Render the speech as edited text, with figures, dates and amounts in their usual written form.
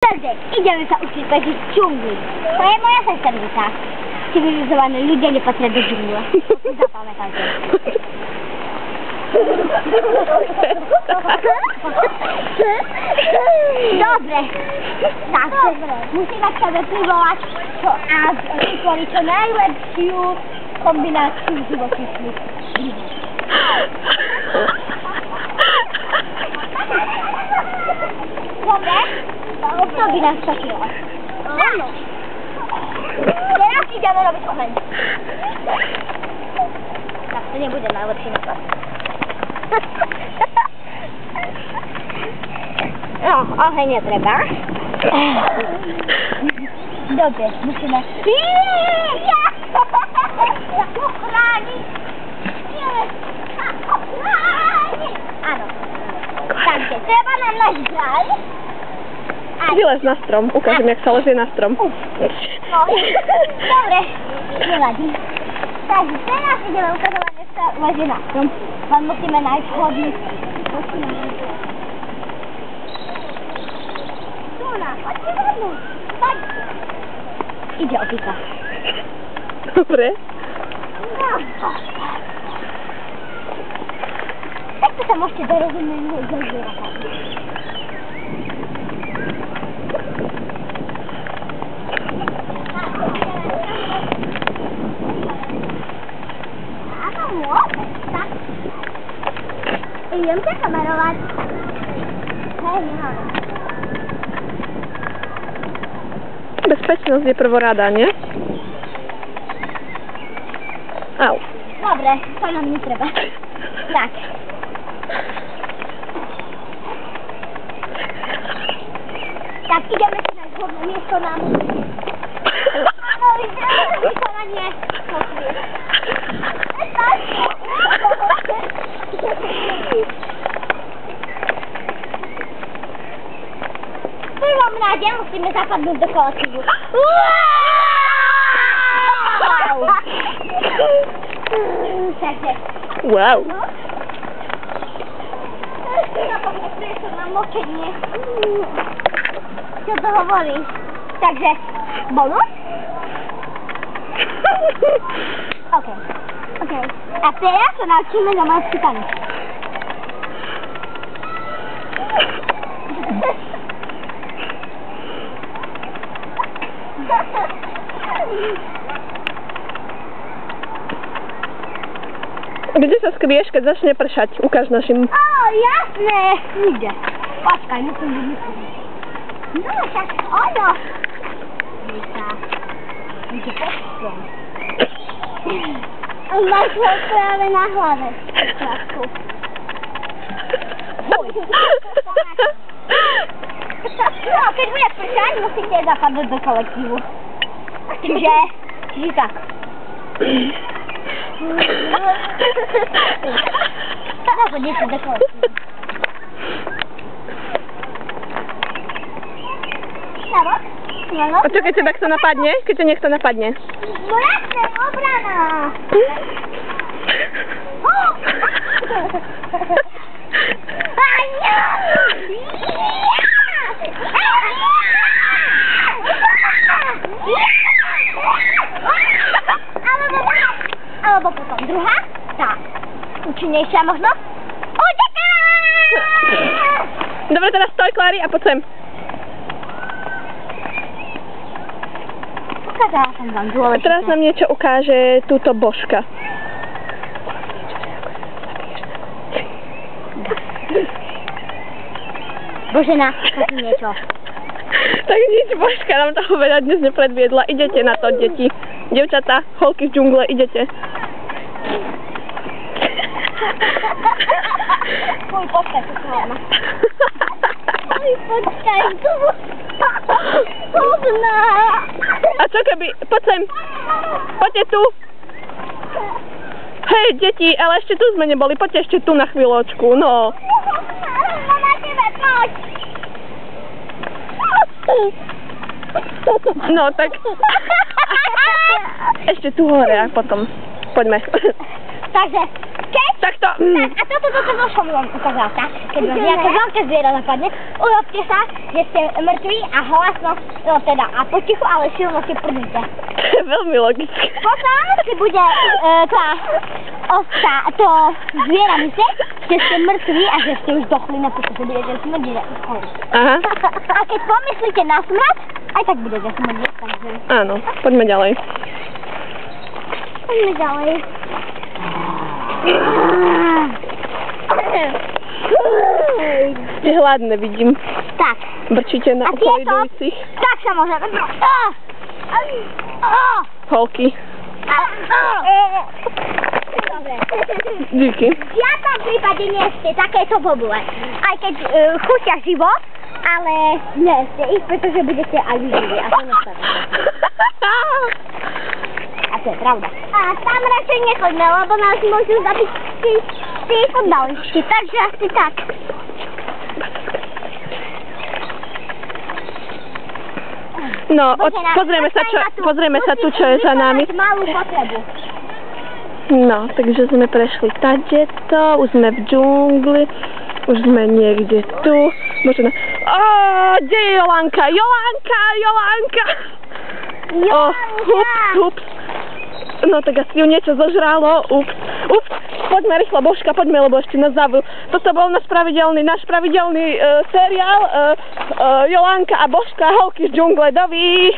Takže ideme sa učiť bežiť v džungli. To je moja sesternica. Civilizovaní ľudia nepatria do džungle. Zapamätajte. Dobre. Takže musíme k sebe privolať a vytvoriť čo najlepšiu kombináciu živočíšnych. Dobre? To by nás stačilo. Áno. Teraz ideme robiť oheň. Tak to nebude najlepší nápad. No, oheň netreba. Dobre, musíme... Ochrániť! Ochrániť! Áno. Takže, treba nám náš žraj. Vylez na strom, ukážem, jak sa lezie na strom. No, dobre, nevadí. Takže teraz ideme ukazovať, jak sa lezie na strom. Len musíme nájsť vhodný. Tuna, poďte vodnú. Poď. Ide opíka. Dobre. No. Takto sa môžete dorozumieť so zvieratami. Idem sa kamerovať. Hej, nehovorím. Bezpečnosť je prvorada, nie? Au. Dobre, to nám netreba. Tak. Tak, ideme si nájsť vhodné miesto nám. Áno, ideme vykonanie. V prvom rade musíme zapadnúť do kolektívu. Takže. Wow. Zapomne priestor na močenie. Čo to hovoríš? Takže, bonus? OK. A teraz sa naučíme domácky tanec. Kde sa skryješ, keď začne pršať? Ukáž našim. Jasné! Ide. Počkaj, musím vymyslieť. No, však ono. Víta. Ide pod strom. Máš ho práve na hlave. No, keď bude pršať, musíte zapadnúť do kolektívu. Čiže tak. Zapadnite do kolektívu. A čo keď ťa takto napadne? Keď ťa niekto napadne? No jasné, obrana! Alebo potom druhá, tá účinnejšia možno. Uteká! Dobre, teraz stoj, Klári, a poď sem. Ukázala som vám dôležité. Teraz nám niečo ukáže túto Božka. Božena, ukáž mi niečo. Tak nič, Božka nám toho veľa dnes nepredviedla. Idete na to, deti. Devčatá, holky z džungle, idete. Fuj, počkaj, to chceme. Fuj, počkaj, to hodná. A čo keby, poď sem. Poďte tu. Hej, deti, ale ešte tu sme neboli. Poďte ešte tu na chvíľočku, no. Na tebe, poď. No, tak... Ešte tu hore a potom. Poďme. Takže, OK? Tak to... Tak, a toto som vám ukázala, tak? Keď vás nejaké veľké zviera napadne, urobte sa, že ste mŕtvi a hlasno, no teda, a potichu, ale silno si prdnite. To je veľmi logické. Potom si bude to zviera myslieť, že ste mŕtvi a že ste už dochli, napríklad, že budete smrdiť. Aha. A keď pomyslíte na smrť, aj tak budete smrdiť, takže... Áno, poďme ďalej. Poďme ďalej. Ste hladné, vidím. Tak. Brčíte na A tieto? okolidujúcich Tak samozrejme. holky. Dobre. Díky. V žiadnom prípade nie ste takéto bobule. Aj keď chutia živo, ale nie ste ich, pretože budete aj vyživí. A to nestane. A to je pravda. A tam radšej nechoďme, lebo nás môžu zabiť tí futbalisti. Takže asi tak. No, pozrieme sa tu, čo je za nami. Malú potrebu. No, takže sme prešli tadeto, už sme v džungli, už sme niekde tu. Možno... Kde je Jolanka? Jolanka! Ups. No tak asi ju niečo zožralo, ups. Poďme rýchlo, Božka, poďme, lebo ešte nás zavrú. Toto bol náš pravidelný seriál Jolanka a Božka, holky z džungle, doví.